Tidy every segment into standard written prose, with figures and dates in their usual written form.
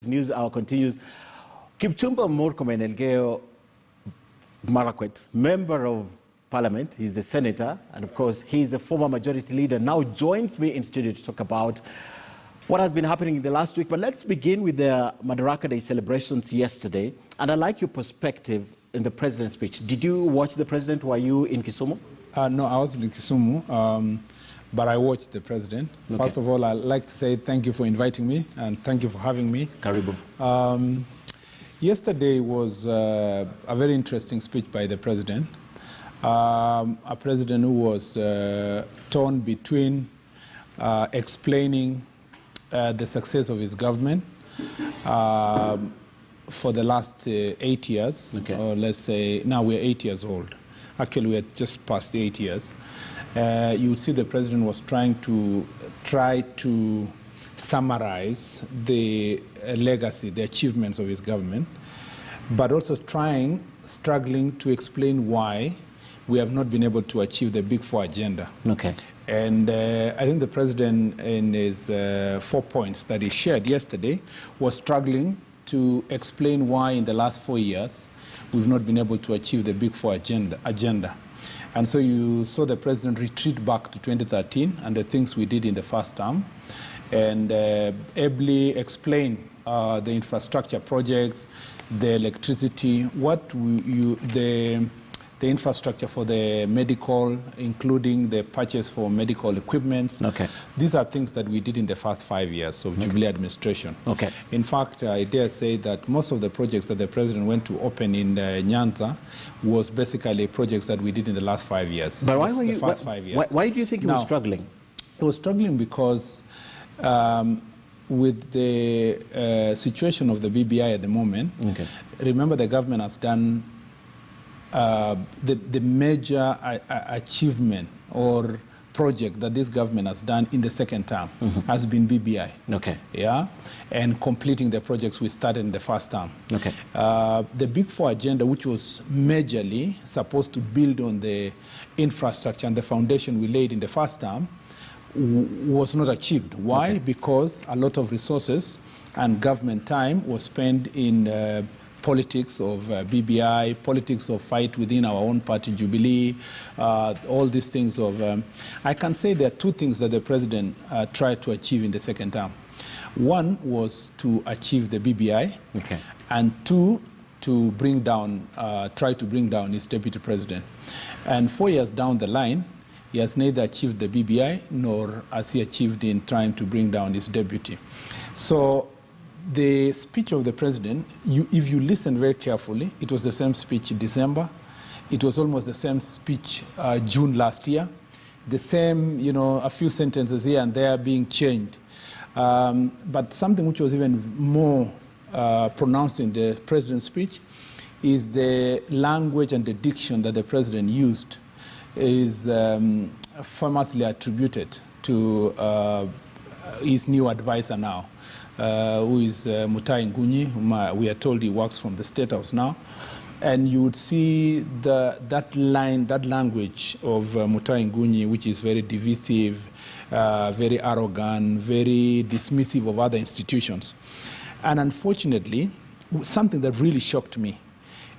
News hour continues. Kipchumba Murkomen Elgeyo Marakwet, member of parliament, he's a senator, and of course he's a former majority leader, now joins me in studio to talk about what has been happening in the last week. But let's begin with the Madaraka Day celebrations yesterday, and I'd like your perspective in the president's speech. Did you watch the president? Were you in Kisumu? No, I was in Kisumu, but I watched the president. Okay. First of all, I'd like to say thank you for inviting me, and thank you for having me. Karibu. Yesterday was a very interesting speech by the president. A president who was torn between explaining the success of his government for the last 8 years, okay, or let's say now we're 8 years old. Actually, we're just past 8 years. You would see the president was trying to summarize the legacy, the achievements of his government, but also struggling to explain why we have not been able to achieve the Big Four agenda. Okay. And I think the president, in his 4 points that he shared yesterday, was struggling to explain why in the last 4 years we've not been able to achieve the Big Four agenda. And so you saw the president retreat back to 2013 and the things we did in the first term, and ably explain the infrastructure projects, the electricity, the infrastructure for the medical, including the purchase for medical equipment. Okay. These are things that we did in the first 5 years of Jubilee administration. Okay. In fact, I dare say that most of the projects that the president went to open in Nyanza was basically projects that we did in the last 5 years. But why were you, first 5 years. Why do you think he was struggling? He was struggling because with the situation of the BBI at the moment, okay, remember the government has done the major achievement or project that this government has done in the second term has been BBI. Okay. Yeah, and completing the projects we started in the first term. Okay. The Big Four agenda, which was majorly supposed to build on the infrastructure and the foundation we laid in the first term, was not achieved. Why? Okay. Because a lot of resources and government time was spent in politics of BBI, politics of fight within our own party, Jubilee, all these things of... I can say there are 2 things that the president tried to achieve in the second term. One was to achieve the BBI, okay, and 2, to bring down, try to bring down his deputy president. And 4 years down the line, he has neither achieved the BBI nor has he achieved in trying to bring down his deputy. So the speech of the president, if you listen very carefully, it was the same speech in December. It was almost the same speech June last year. The same, a few sentences here and there being changed. But something which was even more pronounced in the president's speech is the language and the diction that the president used is famously attributed to his new advisor now, who is Mutahi Ngunyi, whom we are told he works from the State House now. And you would see that language of Mutahi Ngunyi, which is very divisive, very arrogant, very dismissive of other institutions. And unfortunately, something that really shocked me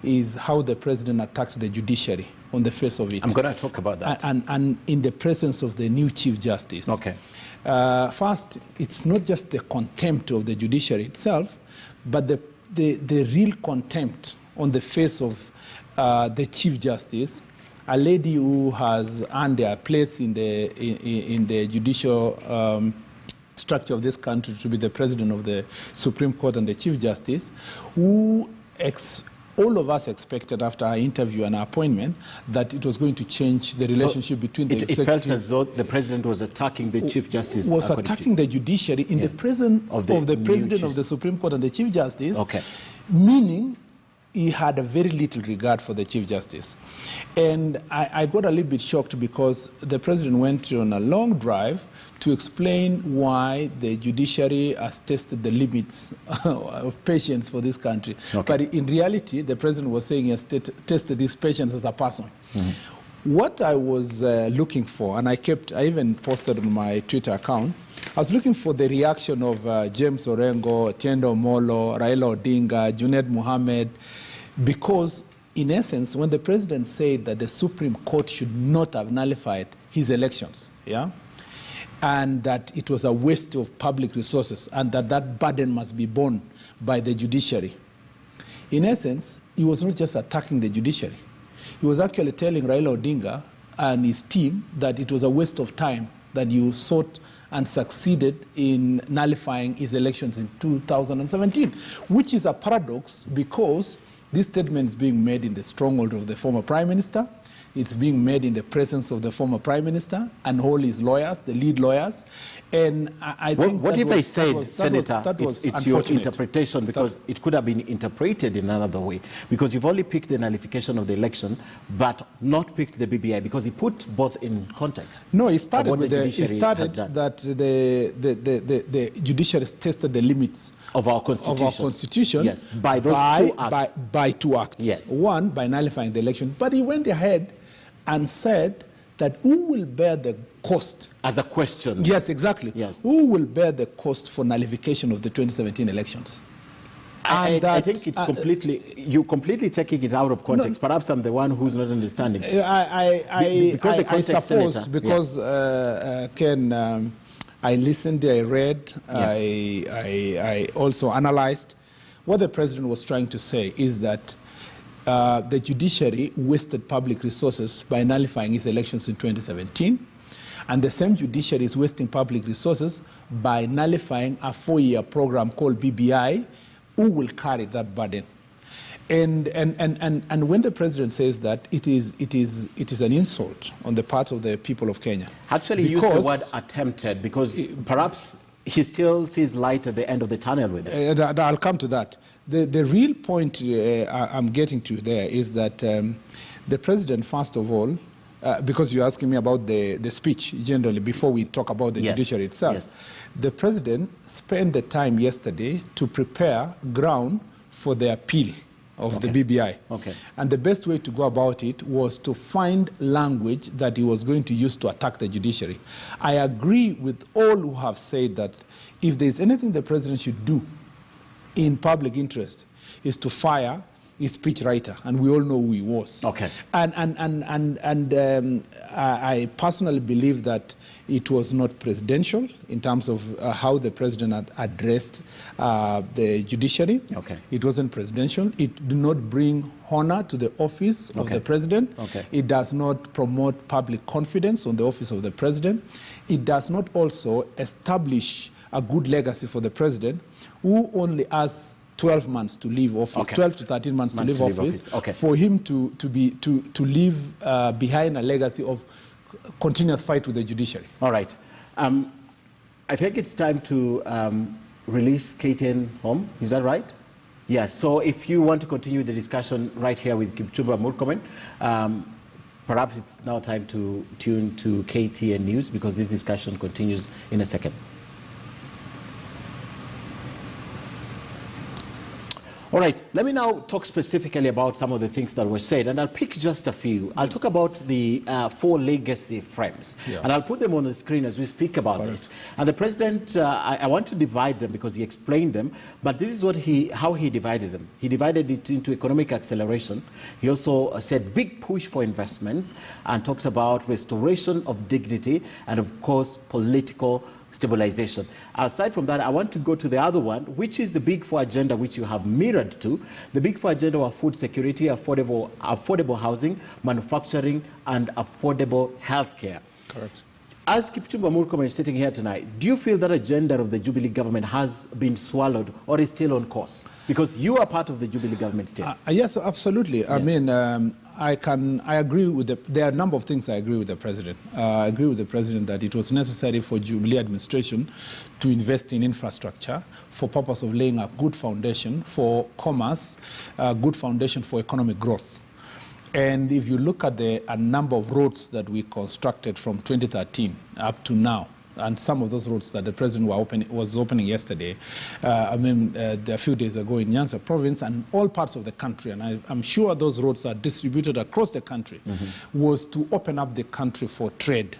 is how the president attacked the judiciary on the face of it. I'm going to talk about that. And in the presence of the new Chief Justice. Okay. First, it's not just the contempt of the judiciary itself, but the real contempt on the face of the Chief Justice, a lady who has earned a place in the judicial structure of this country to be the president of the Supreme Court and the Chief Justice, who all of us expected after our interview and our appointment that it was going to change the relationship between the executive... It felt as though the president was attacking the Chief Justice. Was attacking the judiciary in the presence of the president of the Supreme Court and the Chief Justice, okay, meaning he had a very little regard for the Chief Justice. And I got a little bit shocked because the president went on a long drive to explain why the judiciary has tested the limits of patience for this country. Okay. But in reality, the president was saying he has tested his patience as a person. What I was looking for, and I even posted on my Twitter account, I was looking for the reaction of James Orengo, Tiendo Molo, Raila Odinga, Junaid Mohammed, because in essence, when the president said that the Supreme Court should not have nullified his elections, yeah, and that it was a waste of public resources, and that that burden must be borne by the judiciary, in essence, he was not just attacking the judiciary. He was actually telling Raila Odinga and his team that it was a waste of time that you sought and succeeded in nullifying his elections in 2017, which is a paradox because this statement is being made in the stronghold of the former Prime Minister. It's being made in the presence of the former Prime Minister and all his lawyers, the lead lawyers. And I think what that if was, I said, that was, Senator, that was it's your interpretation, because it could have been interpreted in another way, because you've only picked the nullification of the election, but not picked the BBI, because he put both in context. No, it started with the that the judiciary tested the limits of our constitution. Yes, by those two acts. By two acts. Yes. One, by nullifying the election. But he went ahead and said that who will bear the cost? As a question. Yes, exactly. Yes. Who will bear the cost for nullification of the 2017 elections? I think it's you're completely taking it out of context. No, perhaps I'm the one who's not understanding. I suppose, Senator, because Ken, I listened, I read, I also analyzed. What the president was trying to say is that the judiciary wasted public resources by nullifying his elections in 2017, and the same judiciary is wasting public resources by nullifying a 4-year program called BBI. Who will carry that burden? And when the president says that, it is an insult on the part of the people of Kenya. Actually, use the word attempted, because perhaps he still sees light at the end of the tunnel with this. I'll come to that. The real point I'm getting to there is that the president, first of all, because you're asking me about the speech generally before we talk about the judiciary itself, yes. The president spent the time yesterday to prepare ground for the appeal of the BBI. Okay. And the best way to go about it was to find language that he was going to use to attack the judiciary. I agree with all who have said that if there's anything the president should do in public interest is to fire his speechwriter, and we all know who he was. Okay. And I personally believe that it was not presidential in terms of how the president had addressed the judiciary. Okay. It wasn't presidential. It did not bring honor to the office of the president. Okay. It does not promote public confidence on the office of the president. It does not also establish a good legacy for the president, who only has 12 months to leave office, 12 to 13 months to leave office, for him to leave behind a legacy of continuous fight with the judiciary. All right. I think it's time to release KTN home. Is that right? Yes. So if you want to continue the discussion right here with Kipchumba Murkomen, perhaps it's now time to tune to KTN News, because this discussion continues in a second. All right, let me now talk specifically about some of the things that were said, and I'll pick just a few. I'll talk about the 4 legacy frames, and I'll put them on the screen as we speak about this. And the president, I want to divide them because he explained them, but this is what how he divided them. He divided it into economic acceleration. He also said big push for investments, and talks about restoration of dignity, and of course, political stabilization. Aside from that, I want to go to the other one, which is the Big 4 agenda, which you have mirrored to. The Big 4 agenda of food security, affordable housing, manufacturing, and affordable healthcare. Correct. As Kipchumba Murkomen is sitting here tonight, do you feel that agenda of the Jubilee government has been swallowed or is still on course? Because you are part of the Jubilee government still. Yes, absolutely. I mean, I agree with there are a number of things I agree with the president. I agree with the president that it was necessary for Jubilee administration to invest in infrastructure for purpose of laying a good foundation for commerce, a good foundation for economic growth. And if you look at a number of roads that we constructed from 2013 up to now, and some of those roads that the president was opening yesterday, a few days ago in Nyanza province and all parts of the country, and I'm sure those roads are distributed across the country, was to open up the country for trade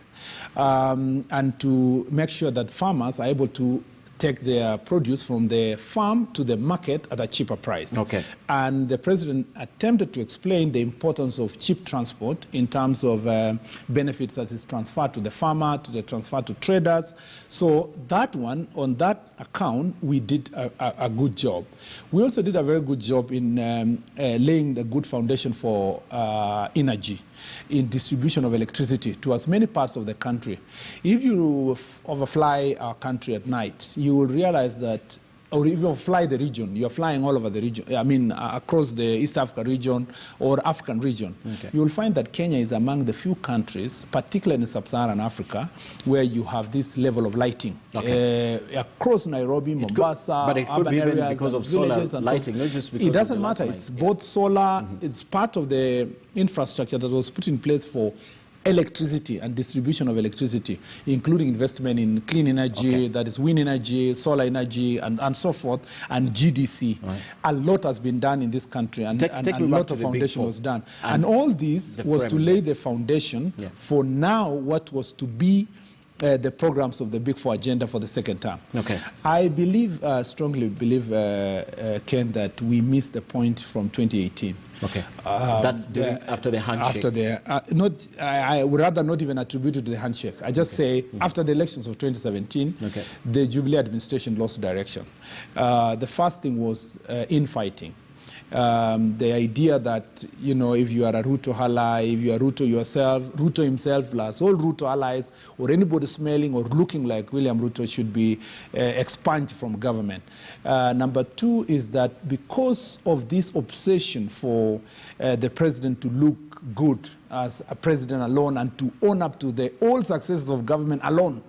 and to make sure that farmers are able to take their produce from the farm to the market at a cheaper price. Okay. And the president attempted to explain the importance of cheap transport in terms of benefits that is transferred to the farmer, to the transfer to traders. So that one, on that account, we did a good job. We also did a very good job in laying the good foundation for energy in distribution of electricity to as many parts of the country. If you overfly our country at night, you will realize that, or if you fly the region, you're flying all over the region, I mean, across the East Africa region or African region, okay, you will find that Kenya is among the few countries, particularly in sub-Saharan Africa, where you have this level of lighting. Okay. Across Nairobi, Mombasa, but it could urban be areas, because of solar lighting, not just because it doesn't of the matter. light. It's both solar, it's part of the infrastructure that was put in place for electricity and distribution of electricity, including investment in clean energy, okay, that is wind energy, solar energy, and so forth, and GDC. Right. A lot has been done in this country, and a lot of foundation was done. And all this was to lay the foundation for now what was to be the programs of the Big Four agenda for the second term. Okay. I believe, strongly believe, Ken, that we missed the point from 2018. Okay. That's after the handshake. I would rather not even attribute it to the handshake. I just say after the elections of 2017, the Jubilee administration lost direction. The first thing was infighting. The idea that, you know, if you are a Ruto ally, if you are Ruto yourself, Ruto himself plus all Ruto allies, or anybody smelling or looking like William Ruto should be expunged from government. Number two is that because of this obsession for the president to look good as a president alone and to own up to the all successes of government alone,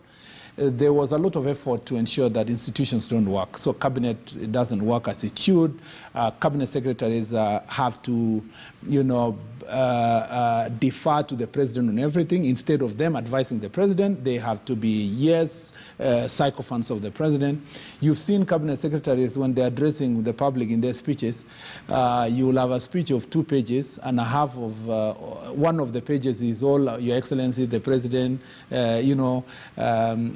there was a lot of effort to ensure that institutions don't work. So cabinet doesn't work as it should. Cabinet secretaries have to, you know, defer to the president on everything. Instead of them advising the president, they have to be, sycophants of the president. You've seen cabinet secretaries when they're addressing the public in their speeches, you will have a speech of 2 pages, and a half of one of the pages is all Your Excellency, the president,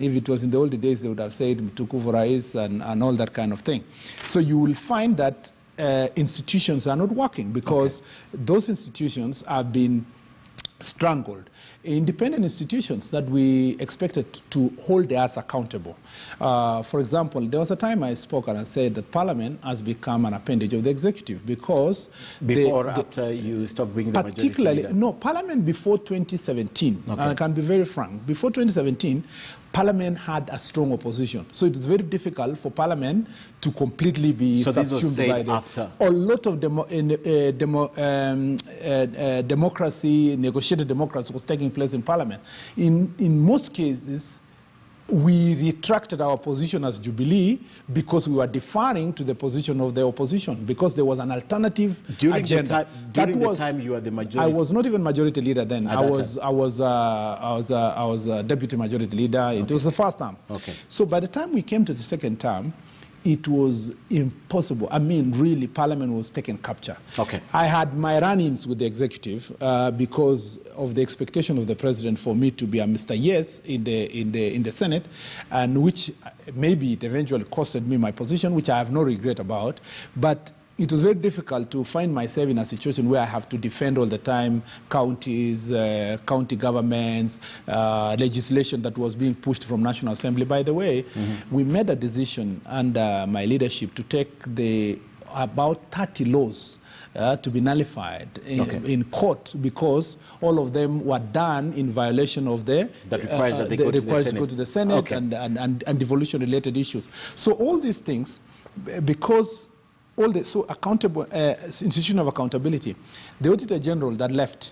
if it was in the old days, they would have said Mtukufu Rais and all that kind of thing. So you will find that institutions are not working because those institutions have been strangled. Independent institutions that we expected to hold us accountable. For example, there was a time I spoke and I said that Parliament has become an appendage of the executive because after you stopped being the majority leader? No, Parliament before 2017, and I can be very frank, before 2017, Parliament had a strong opposition. So it is very difficult for Parliament to completely be subsumed by after. A lot of democracy, negotiated democracy was taking place in Parliament. In most cases, we retracted our position as Jubilee because we were deferring to the position of the opposition because there was an alternative agenda. During the time you were the majority. I was not even majority leader then. I was deputy majority leader. It was the first term. So by the time we came to the second term, it was impossible. I mean, really, Parliament was taking capture. I had my run-ins with the executive because of the expectation of the president for me to be a Mr. Yes in the Senate, and which maybe it eventually costed me my position, which I have no regret about. But it was very difficult to find myself in a situation where I have to defend all the time counties, county governments, legislation that was being pushed from National Assembly. By the way, we made a decision under my leadership to take about 30 laws to be nullified in court because all of them were done in violation of the that requires that they go to the Senate and devolution-related issues. So all these things, because accountable institution of accountability, the Auditor General that left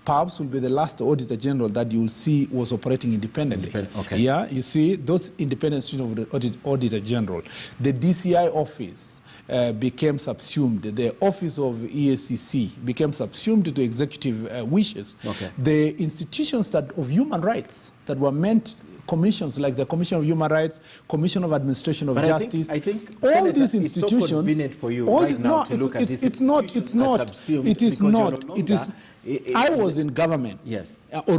perhaps will be the last Auditor General that you will see was operating independently. Yeah, you see those independent institutions of the Auditor General. The DCI office became subsumed. The office of EACC became subsumed to executive wishes. The institutions of human rights that were meant commissions like the Commission of Human Rights, Commission of Administration of Justice. I think all Senator, these institutions. It's so convenient for you right now to look at this. It's not. It is not. It is. I was in government. Yes. Or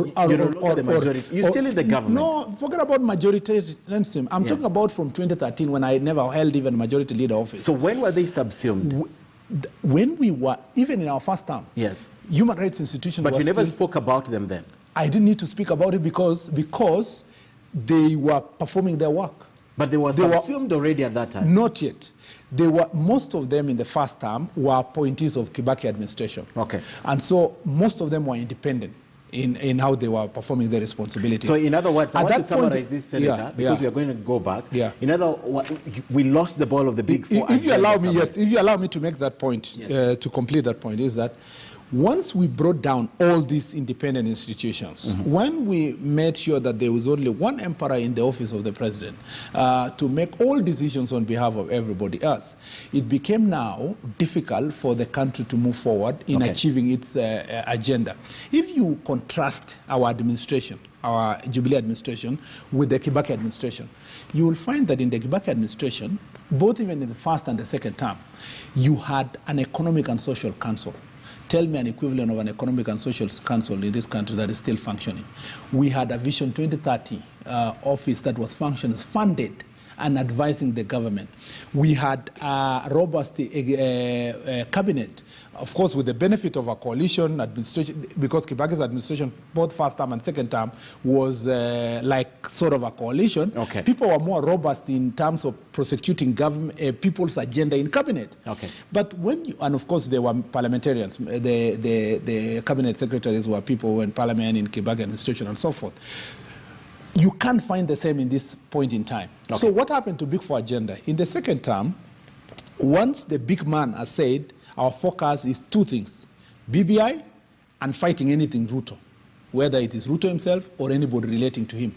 the majority. You're still in the government. No, forget about majoritarianism. I'm talking about from 2013 when I never held even majority leader office. So when were they subsumed? When we were, even in our first term. Yes. Human rights institutions. But you never spoke about them then. I didn't need to speak about it because they were performing their work. But they were subsumed already at that time? Not yet. They were, most of them in the first term were appointees of Kibaki administration. Okay. And so most of them were independent in how they were performing their responsibilities. So in other words, I want to summarize this, Senator, because we are going to go back. Yeah. In other words, we lost the ball of the big four. If you allow me, yes, if you allow me to make that point, yes. To complete that point, is that once we brought down all these independent institutions, when we made sure that there was only one emperor in the office of the president to make all decisions on behalf of everybody else, it became now difficult for the country to move forward in achieving its agenda. If you contrast our administration, our Jubilee administration, with the Kibaki administration, you will find that in the Kibaki administration, both even in the first and the second term, you had an economic and social council. Tell me an equivalent of an economic and social council in this country that is still functioning. We had a Vision 2030 office that was functioning, funded and advising the government. We had a robust cabinet, of course, with the benefit of a coalition administration, because Kibaki's administration, both first term and second term, was like sort of a coalition. Okay. People were more robust in terms of prosecuting government, people's agenda in cabinet. Okay. But when you, and of course there were parliamentarians, the cabinet secretaries were people in parliament, in Kibaki administration and so forth. You can't find the same in this point in time. Okay. So what happened to Big Four agenda? In the second term, once the big man has said, our focus is two things, BBI and fighting anything Ruto, whether it is Ruto himself or anybody relating to him.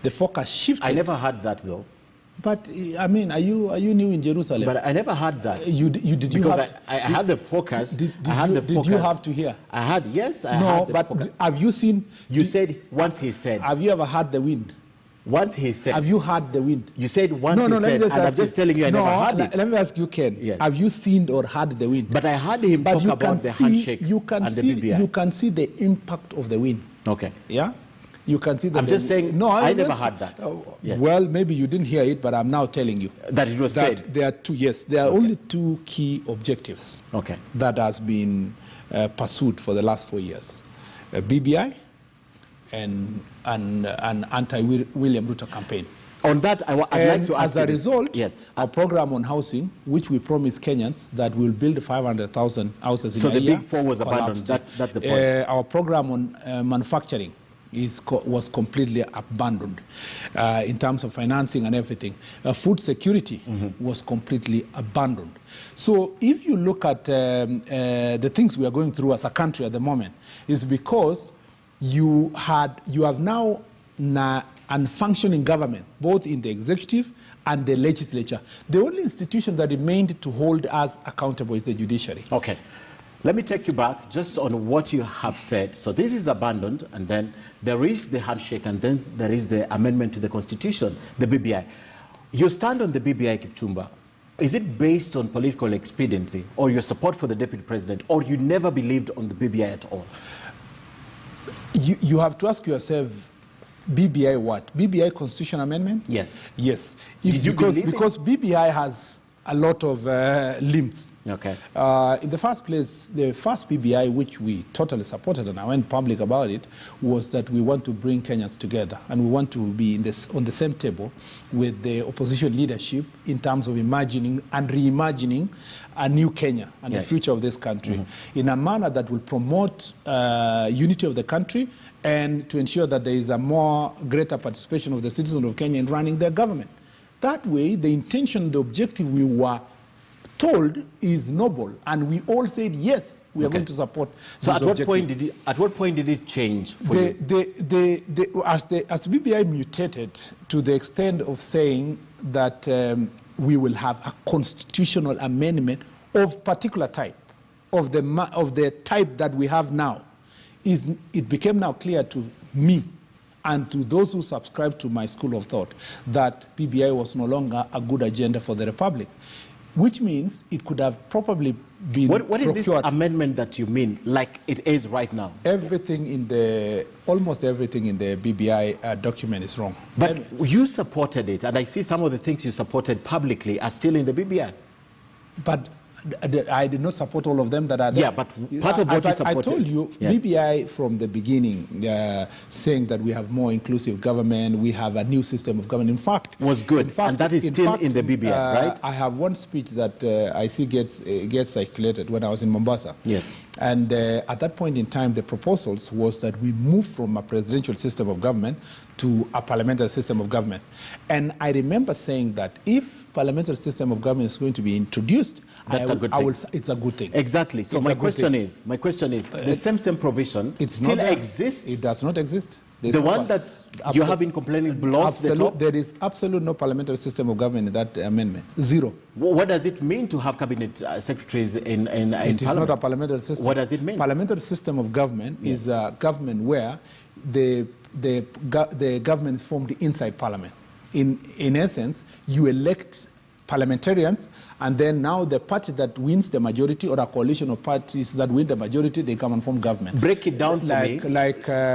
The focus shifted. I never heard that though. But I mean, are you new in Jerusalem? But I never heard that. I had the focus. Did you have to hear? I had, yes. I no, had the but focus. Have you seen? You said once he said. Have you ever heard the wind? Once he said. Have you heard the wind? You said once he said, and I'm just telling you, I never heard it. Let me ask you, Ken. Yes. Have you seen or heard the wind? But I heard him talk about the handshake and the BBI. You can see the impact of the wind. Okay. Yeah? You can see that. I'm just saying, no, I never heard that. Yes. Well, maybe you didn't hear it, but I'm now telling you. That it was said? There are two, yes. There are only two key objectives that has been pursued for the last 4 years. BBI and an anti-William Ruto campaign. On that, I'd like to ask as a result, our program on housing, which we promised Kenyans that we'll build 500,000 houses in a year. So the Big Four was abandoned. That's the point. Our program on manufacturing was completely abandoned in terms of financing and everything. Food security was completely abandoned. So if you look at the things we are going through as a country at the moment, it's because you have now an functioning government, both in the executive and the legislature. The only institution that remained to hold us accountable is the judiciary. Okay. Let me take you back just on what you have said. So this is abandoned, and then there is the handshake, and then there is the amendment to the Constitution, the BBI. You stand on the BBI, Kipchumba. Is it based on political expediency, or your support for the Deputy President, or you never believed on the BBI at all? You have to ask yourself, BBI what? BBI Constitution Amendment? Yes. Yes. Did you believe because BBI has a lot of limbs. Okay. In the first place, the first BBI, which we totally supported, and I went public about it, was that we want to bring Kenyans together, and we want to be on the same table with the opposition leadership in terms of imagining and reimagining a new Kenya and the future of this country in a manner that will promote unity of the country and to ensure that there is a greater participation of the citizens of Kenya in running their government. That way, the intention, the objective we were told is noble, and we all said yes, we are going to support. So at what point did it change for you? As BBI mutated to the extent of saying that we will have a constitutional amendment of particular type, of the type that we have now, it became now clear to me and to those who subscribe to my school of thought that BBI was no longer a good agenda for the Republic, which means it could have probably been What is this amendment that you mean, like it is right now? Everything in the, almost everything in the BBI document is wrong. But you supported it, and I see some of the things you supported publicly are still in the BBI. But I did not support all of them that are there. Yeah, but part of what you supported. I told you, yes. BBI from the beginning, saying that we have more inclusive government, we have a new system of government. In fact, was good, and that is still in the BBI, right? I have one speech that I see gets circulated when I was in Mombasa. Yes. And at that point in time, the proposals was that we move from a presidential system of government to a parliamentary system of government. And I remember saying that if parliamentary system of government is going to be introduced, it's a good thing. Exactly. So my question is, the same provision still exists? It does not exist. The one that you have been complaining blocks the top? There is absolutely no parliamentary system of government in that amendment. Zero. What does it mean to have cabinet secretaries in Parliament? It is not a parliamentary system. What does it mean? Parliamentary system of government is a government where the government is formed inside Parliament. In essence, you elect parliamentarians, and then now the party that wins the majority, or a coalition of parties that win the majority, they come and form government. Break it down for me.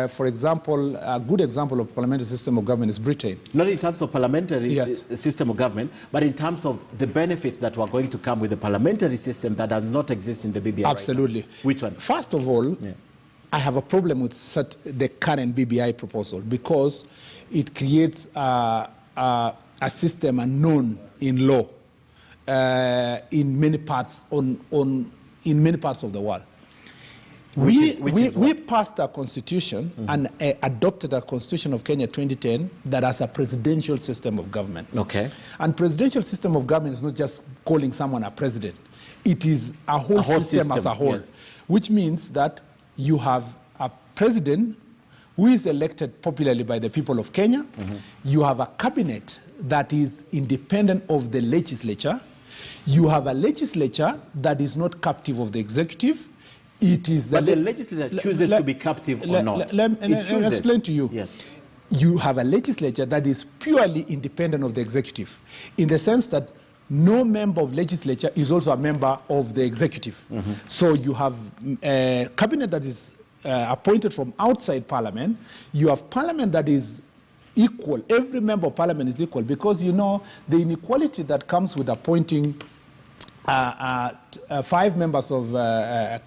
For example, a good example of parliamentary system of government is Britain. Not in terms of parliamentary system of government, but in terms of the benefits that were going to come with the parliamentary system that does not exist in the BBI. Absolutely. Right now. Which one? First of all, I have a problem with the current BBI proposal because it creates a system unknown in law in many parts in many parts of the world. We passed a constitution and adopted a constitution of Kenya 2010 that has a presidential system of government. Okay. And presidential system of government is not just calling someone a president. It is a whole system as a whole, which means that you have a president who is elected popularly by the people of Kenya. You have a cabinet that is independent of the legislature. You have a legislature that is not captive of the executive. It is but the legislature chooses to be captive or not. Let me explain to you. Yes. You have a legislature that is purely independent of the executive, in the sense that no member of legislature is also a member of the executive. So you have a cabinet that is appointed from outside parliament. You have parliament that is equal. Every member of parliament is equal, because you know the inequality that comes with appointing 5 members of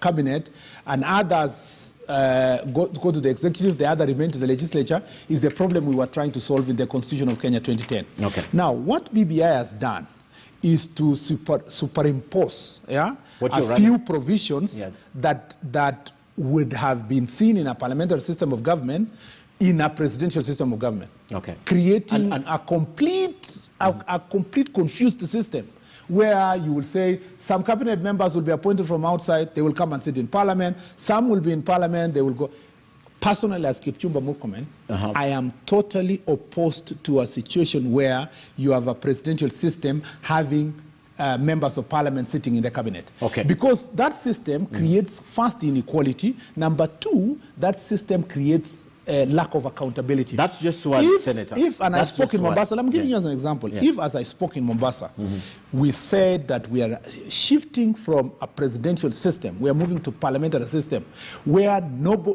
cabinet and others go to the executive, the other remain to the legislature, is the problem we were trying to solve in the Constitution of Kenya 2010. Okay. Now, what BBI has done is to superimpose a few provisions that would have been seen in a parliamentary system of government in a presidential system of government. Okay. Creating a complete confused system, where you will say some cabinet members will be appointed from outside, they will come and sit in parliament, some will be in parliament, they will go. Personally, as Kipchumba Murkomen, I am totally opposed to a situation where you have a presidential system having members of parliament sitting in the cabinet. Okay. Because that system creates first inequality. Number 2, that system creates lack of accountability. That's just one, Senator. I spoke in Mombasa, I'm giving you as an example. If, as I spoke in Mombasa, we said that we are shifting from a presidential system, we are moving to parliamentary system, where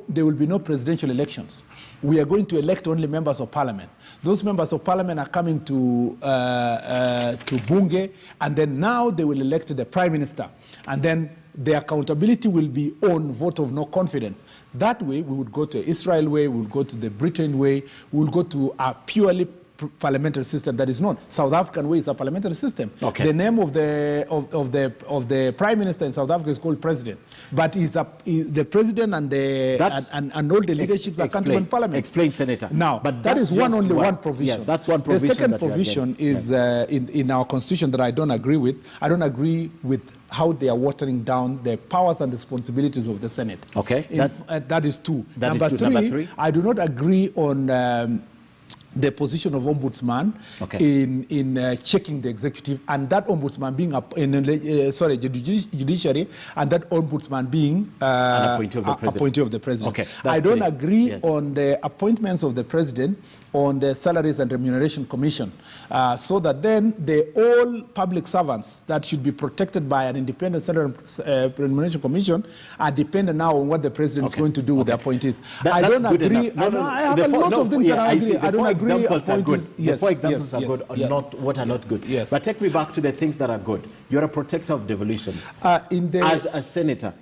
there will be no presidential elections. We are going to elect only members of parliament. Those members of parliament are coming to Bunge, and then now they will elect the prime minister. And then the accountability will be on vote of no confidence. That way, we would go to Israel way, we would go to the Britain way, we will go to a purely parliamentary system that is known. South African way is a parliamentary system. Okay. The name of the prime minister in South Africa is called president, but the president and all the leadership are come in parliament. Explain, Senator. Now, but that is one provision. Yeah, that's one provision. The second provision is in our constitution that I don't agree with. I don't agree with how they are watering down the powers and responsibilities of the Senate. Okay. That is 2. Number 3, I do not agree on the position of ombudsman in checking the executive, and that ombudsman being judiciary, and that ombudsman being an appointee of the president. Okay, I don't agree on the appointments of the president on the Salaries and Remuneration Commission, so that then all public servants that should be protected by an independent Salary Remuneration Commission are dependent now on what the president is going to do with the appointees. I don't agree. I have a lot of things that I agree. I don't agree. The four examples are good, or not what are not good. Yes. But take me back to the things that are good. You're a protector of devolution. As a senator,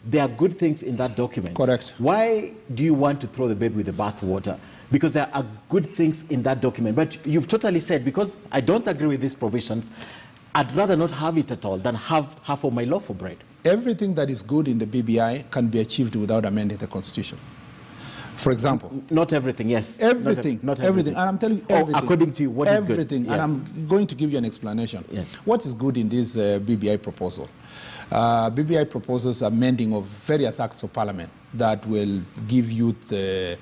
there are good things in that document. Correct. Why do you want to throw the baby with the bathwater? Because there are good things in that document. But you've totally said, because I don't agree with these provisions, I'd rather not have it at all than have half of my loaf of bread. Everything that is good in the BBI can be achieved without amending the Constitution. For example. Not everything, yes. Everything. Not everything. And I'm telling you everything. According to you, what is good? Everything. Yes. And I'm going to give you an explanation. Yes. What is good in this BBI proposal? BBI proposes amending of various acts of parliament that will give youth, give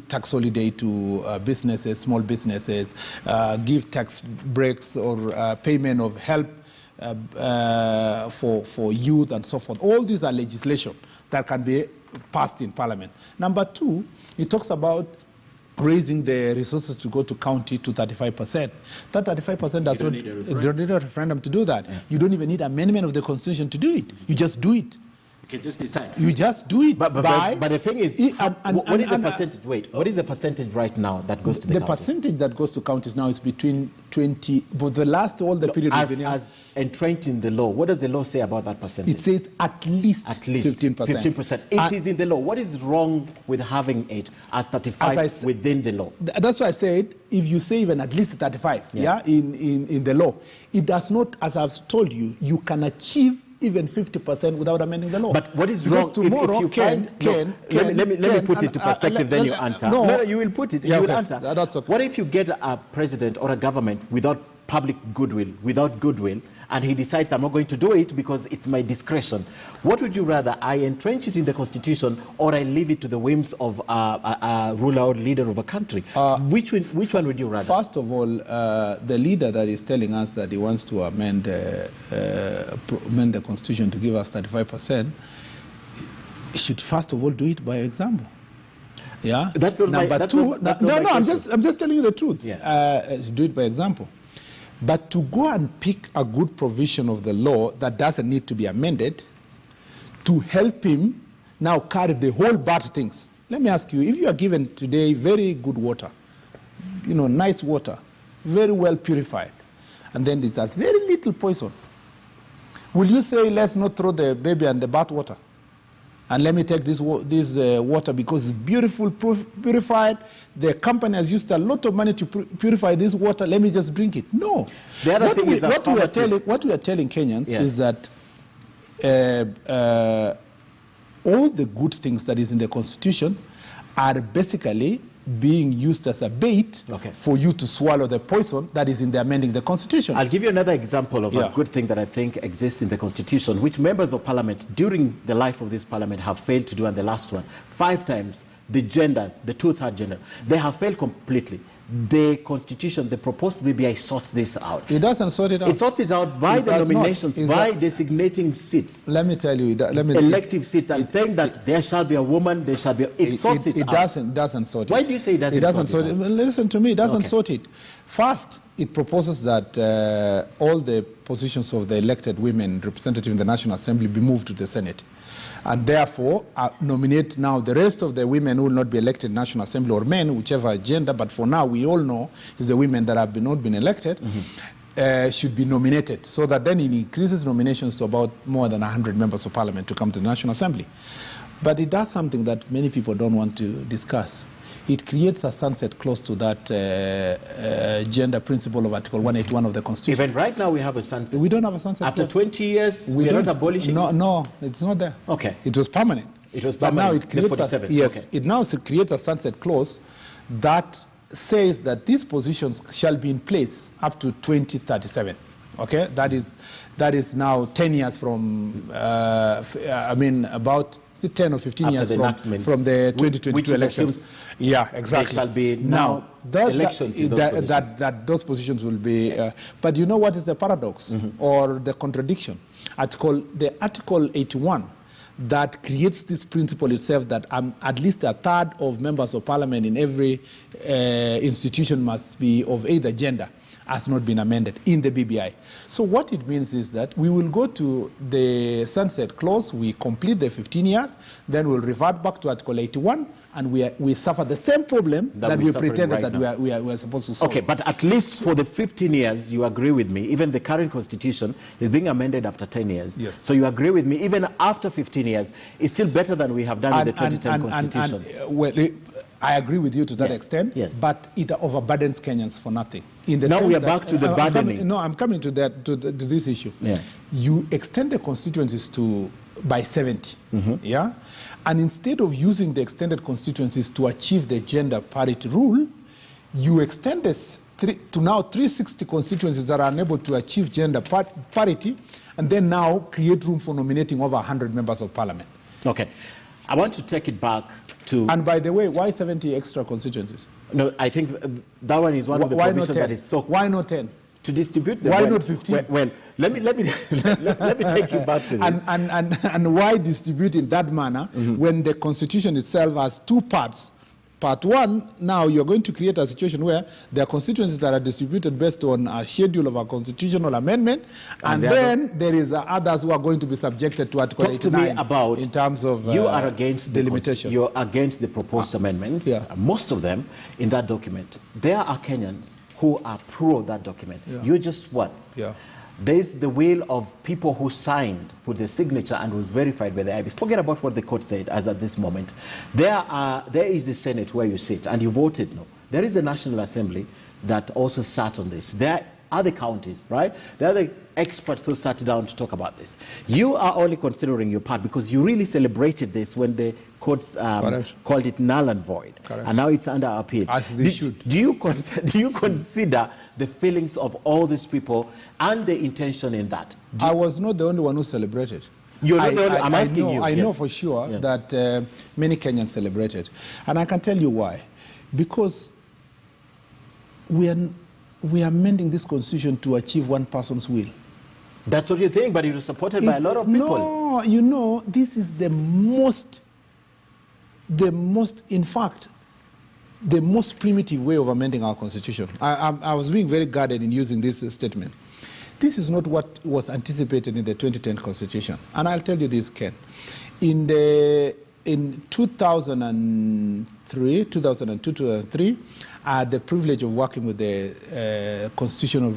tax holiday to businesses, small businesses, give tax breaks or payment of help for youth and so forth. All these are legislation that can be passed in parliament. Number two, it talks about raising the resources to go to county to 35%. That 35% does not, you don't need a referendum to do that. Yeah. You don't even need amendment of the Constitution to do it. You just do it. You can just decide. You just do it. But the thing is, what is the percentage? Wait, what is the percentage right now that goes to the county? The percentage that goes to counties now is between 20, but the last all the period as entrenched in the law. What does the law say about that percentage? It says at least 15%. 15%. It is in the law. What is wrong with having it as 35 within the law? That's why I said, if you say even at least 35, in the law, it does not, as I've told you, you can achieve even 50% without amending the law. But what is wrong tomorrow? If you let me put it to perspective, then you answer. No, you will put it. You will answer. That's okay. What if you get a president or a government without public goodwill, and he decides, I'm not going to do it because it's my discretion? What would you rather? I entrench it in the Constitution, or I leave it to the whims of a ruler or leader of a country? Which one would you rather? First of all, the leader that is telling us that he wants to amend the Constitution to give us 35%, should first of all do it by example. Yeah. That's not Number two. I'm just telling you the truth. Yeah. Do it by example. But to go and pick a good provision of the law that doesn't need to be amended to help him now carry the whole bad things. Let me ask you, if you are given today very good water, nice water, very well purified, and then it has very little poison, will you say, let's not throw the baby and the bath water? And let me take this water because it's beautiful, purified. The company has used a lot of money to purify this water. Let me just drink it. No. The other thing is what we are telling Kenyans is that all the good things that is in the Constitution are basically being used as a bait for you to swallow the poison that is in the amending the Constitution. I'll give you another example of a good thing that I think exists in the Constitution, which members of Parliament during the life of this Parliament have failed to do, and the last one, 5 times, the gender, the 2/3 gender, they have failed completely. The Constitution, the proposed BBI sorts this out. It doesn't sort it out. It sorts it out by the nominations, by designating seats. Let me tell you. Elective seats, and saying that there shall be a woman, there shall be it sorts it out. It doesn't sort it. Why do you say it doesn't sort it out? Listen to me, it doesn't sort it. First, it proposes that all the positions of the elected women representative in the National Assembly be moved to the Senate. And therefore, nominate now the rest of the women who will not be elected in National Assembly, or men, whichever gender, but for now we all know is the women that have not been elected, should be nominated, so that then it increases nominations to about more than 100 members of Parliament to come to the National Assembly. But it does something that many people don't want to discuss. It creates a sunset clause to that gender principle of Article 181 of the Constitution. Even right now we have a sunset. We don't have a sunset After clause. 20 years, we are not abolishing it? No, it's not there. Okay. It was permanent. It was permanent. But now it creates it now creates a sunset clause that says that these positions shall be in place up to 2037. Okay, that is now 10 years from, about is it 10 or 15 After years the enactment, from the 2022 which elections. Yeah, exactly. There shall be now elections in those positions. That those positions will be... but you know what is the paradox or the contradiction? The Article 81 that creates this principle itself that at least a third of members of parliament in every institution must be of either gender has not been amended in the BBI. So what it means is that we will go to the sunset clause, we complete the 15 years, then we'll revert back to Article 81, and we suffer the same problem that we pretended right that we are supposed to solve. Okay, but at least for the 15 years, you agree with me, even the current constitution is being amended after 10 years. Yes. So you agree with me, even after 15 years, it's still better than we have done in the 2010 constitution. I agree with you to that extent, but it overburdens Kenyans for nothing. Now we are back to the burdening. I'm coming to that to this issue. Yeah. You extend the constituencies by 70, yeah, and instead of using the extended constituencies to achieve the gender parity rule, you extend this to now 360 constituencies that are unable to achieve gender parity, and then now create room for nominating over 100 members of parliament. Okay, I want to take it back to... And by the way, why 70 extra constituencies? No, I think that one is one of the provisions that is so... Why not 10? To distribute the... Why not 15? Well, let me take you back to this. And why distribute in that manner when the constitution itself has two parts? Part one, now you're going to create a situation where there are constituencies that are distributed based on a schedule of a constitutional amendment, and then there is others who are going to be subjected to Article 89. Talk to me about, in terms of you are against the limitation. You're against the proposed amendments, most of them in that document. There are Kenyans who are pro that document. You're just what? There's the will of people who signed with the signature and was verified by the IBs. Forget about what the court said as at this moment. There is the Senate where you sit and you voted no. There is a National Assembly that also sat on this. There are the counties, right? There are the experts who sat down to talk about this. You are only considering your part because you really celebrated this when the courts called it null and void. And now it's under appeal. As they should. Do you consider the feelings of all these people and the intention in that? I was not the only one who celebrated. You're not the only, I'm asking you. I know for sure that many Kenyans celebrated. And I can tell you why. Because we are amending this constitution to achieve one person's will. That's what you think, but you're supported by a lot of people. No, you know, this is the most, in fact, the most primitive way of amending our constitution. I was being very guarded in using this statement. This is not what was anticipated in the 2010 constitution. And I'll tell you this, Ken. In 2002, 2003, I had the privilege of working with the Constitution of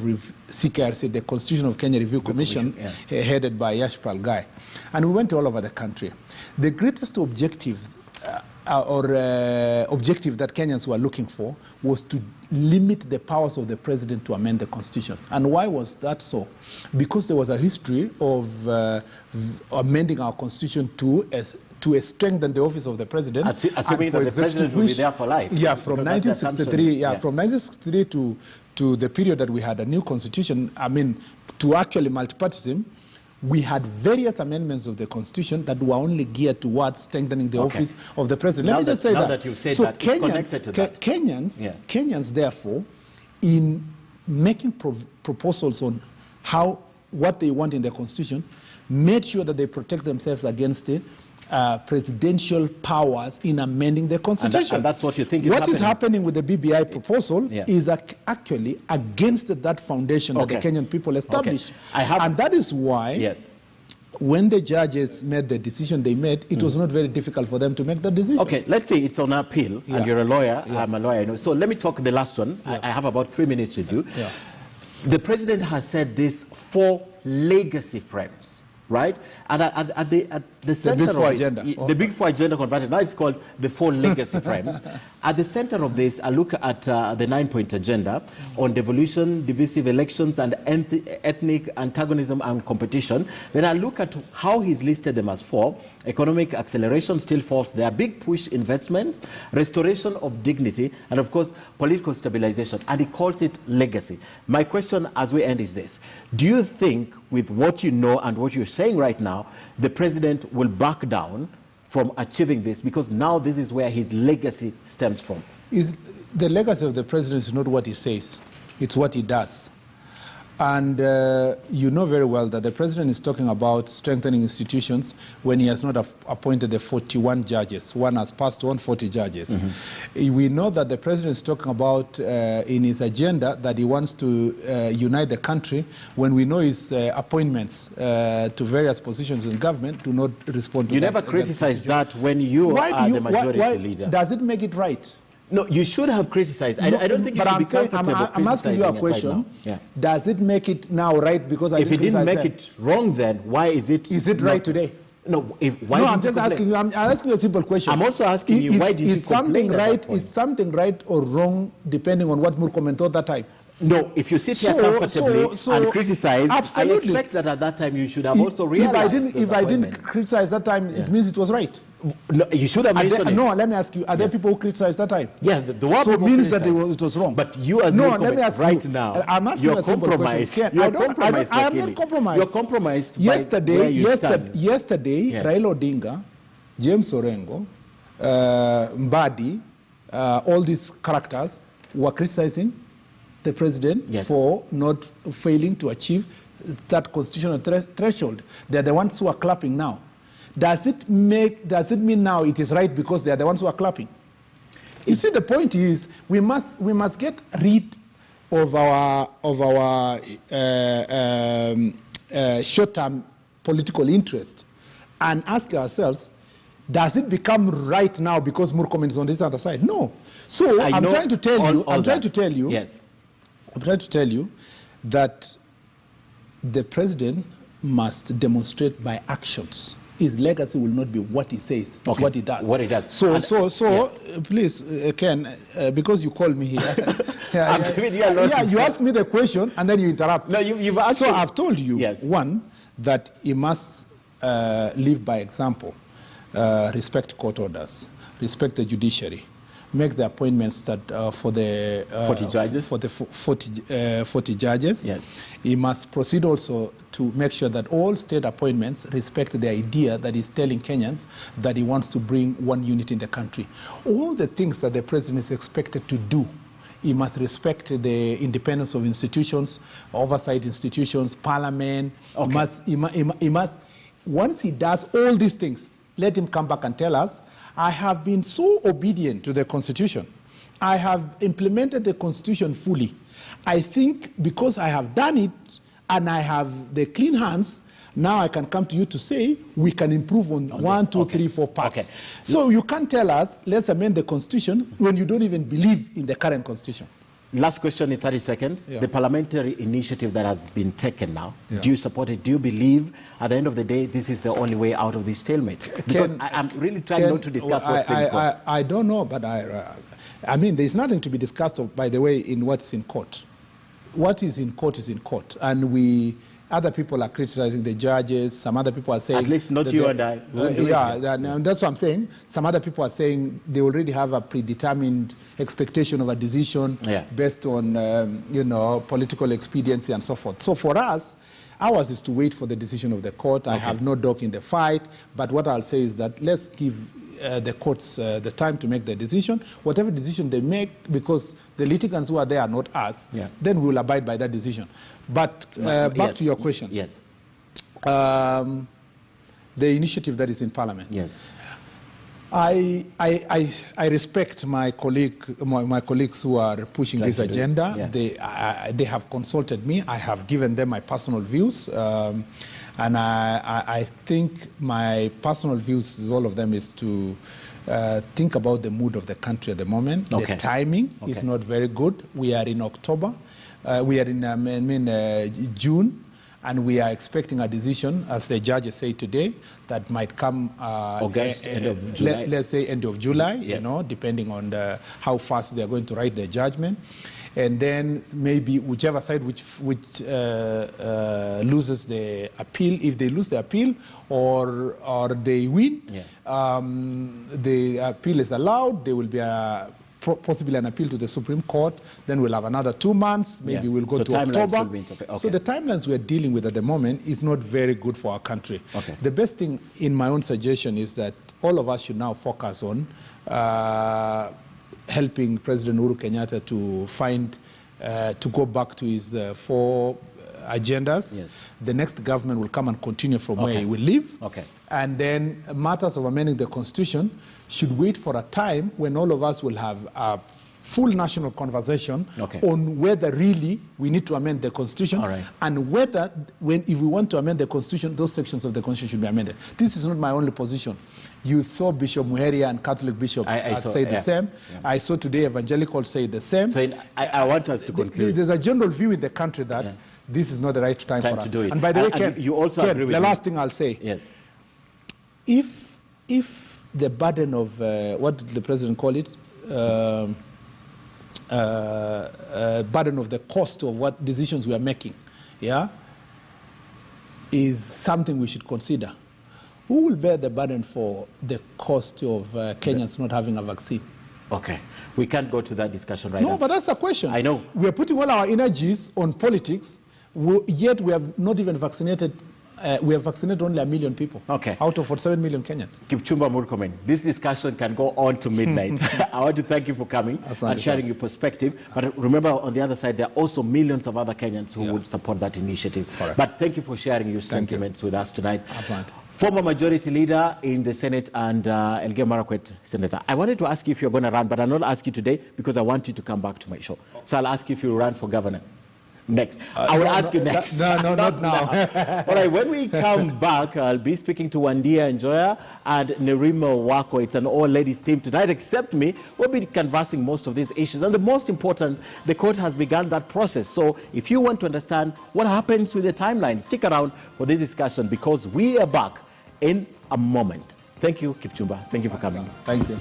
CKRC, the Constitution of Kenya Review Commission, headed by Yashpal Gai. And we went all over the country. The greatest objective objective that Kenyans were looking for was to limit the powers of the president to amend the constitution. And why was that so? Because there was a history of amending our constitution to strengthen the office of the president. Assuming that the president will be there for life. Yeah, from 1963. From 1963 to the period that we had a new constitution. I mean, to actually multipartyism, we had various amendments of the constitution that were only geared towards strengthening the office of the president. Let me just say that you've said that, it's connected to that. Kenyans, therefore, in making proposals on what they want in the constitution, made sure that they protect themselves against it. Presidential powers in amending the constitution. And that's what you think is happening. What is happening with the BBI proposal is actually against that foundation that the Kenyan people established. And that is why when the judges made the decision they made, it was not very difficult for them to make that decision. Okay, let's say it's on appeal, and you're a lawyer, I'm a lawyer. So let me talk the last one. I have about 3 minutes with you. The president has said this 4 legacy frames. Right? And at the center of it, the Big Four agenda converted, now it's called the 4 legacy frames. At the center of this, I look at the 9-point agenda on devolution, divisive elections, and ethnic antagonism and competition. Then I look at how he's listed them as 4. Economic acceleration still falls there. Big push investments, restoration of dignity, and of course, political stabilization. And he calls it legacy. My question as we end is this. Do you think, with what you know and what you're saying right now, the president will back down from achieving this? Because now this is where his legacy stems from. The legacy of the president is not what he says, it's what he does. And you know very well that the president is talking about strengthening institutions when he has not appointed the 41 judges. One has passed on 40 judges. Mm-hmm. We know that the president is talking about in his agenda that he wants to unite the country when we know his appointments to various positions in government do not respond to You that. never criticize that when you are the majority leader. Does it make it right? No, you should have criticized. I don't think you should be comfortable I'm asking you a question. Right yeah. Does it make it now right? Because if it didn't make it wrong, then why is it? Is it right today? No. Why? No, I'm just asking you. I'm asking you a simple question. I'm also asking you why did you something right? Is something right or wrong depending on what Murkomen thought that time? No, if you sit here comfortably and criticize, absolutely. I expect that at that time you should have also realized. If I didn't criticize that time, it means it was right. No, you should have mentioned it. No, let me ask you, are there people who criticized that time? Yeah, the one so it means that it was wrong. But you as no, let me ask right you, now, I'm asking you're a simple compromised. question. You're I am not compromised. You're compromised yesterday, by where you stand. Yesterday, yes. Raila Odinga, James Orengo, Mbadi, all these characters were criticizing the president yes. for not failing to achieve that constitutional threshold. They're the ones who are clapping now. Does it mean now it is right because they are the ones who are clapping? You see, the point is we must get rid of our short-term political interest and ask ourselves, does it become right now because Murkomen is on this other side? No. So I'm trying to tell you. Yes. I'm trying to tell you that the president must demonstrate by actions. His legacy will not be what he says, it's what he does. What he does. Please, Ken, because you called me here. I'm giving you a lot you asked me the question and then you interrupt. No, you've asked. So I've told you, yes. One, that he must live by example, respect court orders, respect the judiciary, make the appointments that for the 40 judges. For the 40 judges. Yes. He must proceed also to make sure that all state appointments respect the idea that he's telling Kenyans that he wants to bring one unit in the country. All the things that the president is expected to do, he must respect the independence of institutions, oversight institutions, parliament. Okay. He must, once he does all these things, let him come back and tell us, I have been so obedient to the Constitution. I have implemented the Constitution fully. I think because I have done it and I have the clean hands, now I can come to you to say we can improve on 1, 2, 3, 4 parts. Okay. So you can't tell us, let's amend the Constitution when you don't even believe in the current Constitution. Last question in 30 seconds. Yeah. The parliamentary initiative that has been taken now, do you support it? Do you believe at the end of the day this is the only way out of this stalemate? Because I'm really trying not to discuss what's in court. I don't know, but I mean, there's nothing to be discussed, by the way, in what's in court. What is in court is in court. And other people are criticizing the judges. Some other people are saying... At least not you and I. That's what I'm saying. Some other people are saying they already have a predetermined expectation of a decision based on, political expediency and so forth. So for us, ours is to wait for the decision of the court. I have no dog in the fight. But what I'll say is that let's give the courts the time to make the decision. Whatever decision they make, because the litigants who are there are not us, then we will abide by that decision. But back to your question. Yes. The initiative that is in Parliament. Yes. I respect my colleagues who are pushing this agenda. They have consulted me. I have given them my personal views. And I think my personal views, all of them, is to think about the mood of the country at the moment. The timing is not very good. We are in October. We are in June. And we are expecting a decision, as the judges say today, that might come August, end of July. Let's say end of July, depending on how fast they are going to write their judgment. And then maybe whichever side which loses the appeal, if they lose the appeal or they win, the appeal is allowed, there will be possibly an appeal to the Supreme Court, then we'll have another 2 months, maybe we'll go to October. So the timelines we're dealing with at the moment is not very good for our country. The best thing in my own suggestion is that all of us should now focus on helping President Uhuru Kenyatta to find, to go back to his 4 agendas. Yes. The next government will come and continue from where he will leave. Okay. And then matters of amending the constitution should wait for a time when all of us will have a full national conversation on whether really we need to amend the constitution, and whether, if we want to amend the constitution, those sections of the constitution should be amended. This is not my only position. You saw Bishop Muheria and Catholic bishops say the same. I saw today evangelicals say the same. So I want us to conclude. There's a general view in the country that this is not the right time for us. To do it. And by the way, Ken, you also agree with the me. last thing I'll say. Yes. If the burden of, what did the president call it? Burden of the cost of what decisions we are making, is something we should consider. Who will bear the burden for the cost of Kenyans not having a vaccine? Okay, we can't go to that discussion right now. No, but that's a question. I know. We are putting all our energies on politics, yet we have not even vaccinated. We have vaccinated only 1 million people out of 47 million Kenyans. Kipchumba Murkomen, this discussion can go on to midnight. I want to thank you for coming and sharing your perspective. But remember, on the other side, there are also millions of other Kenyans who would support that initiative. But thank you for sharing your sentiments with us tonight. Former Majority Leader in the Senate and Elgeyo Marakwet Senator. I wanted to ask you if you're going to run, but I'll not ask you today because I want you to come back to my show. So I'll ask you if you run for governor. Next. I will ask you next. No, not now. All right, when we come back, I'll be speaking to Wandia Njoya and Nerima Wako. It's an all-ladies team tonight, except me. We'll be canvassing most of these issues. And the most important, the court has begun that process. So if you want to understand what happens with the timeline, stick around for this discussion because we are back in a moment. Thank you, Kipchumba. Thank you for coming. Thank you.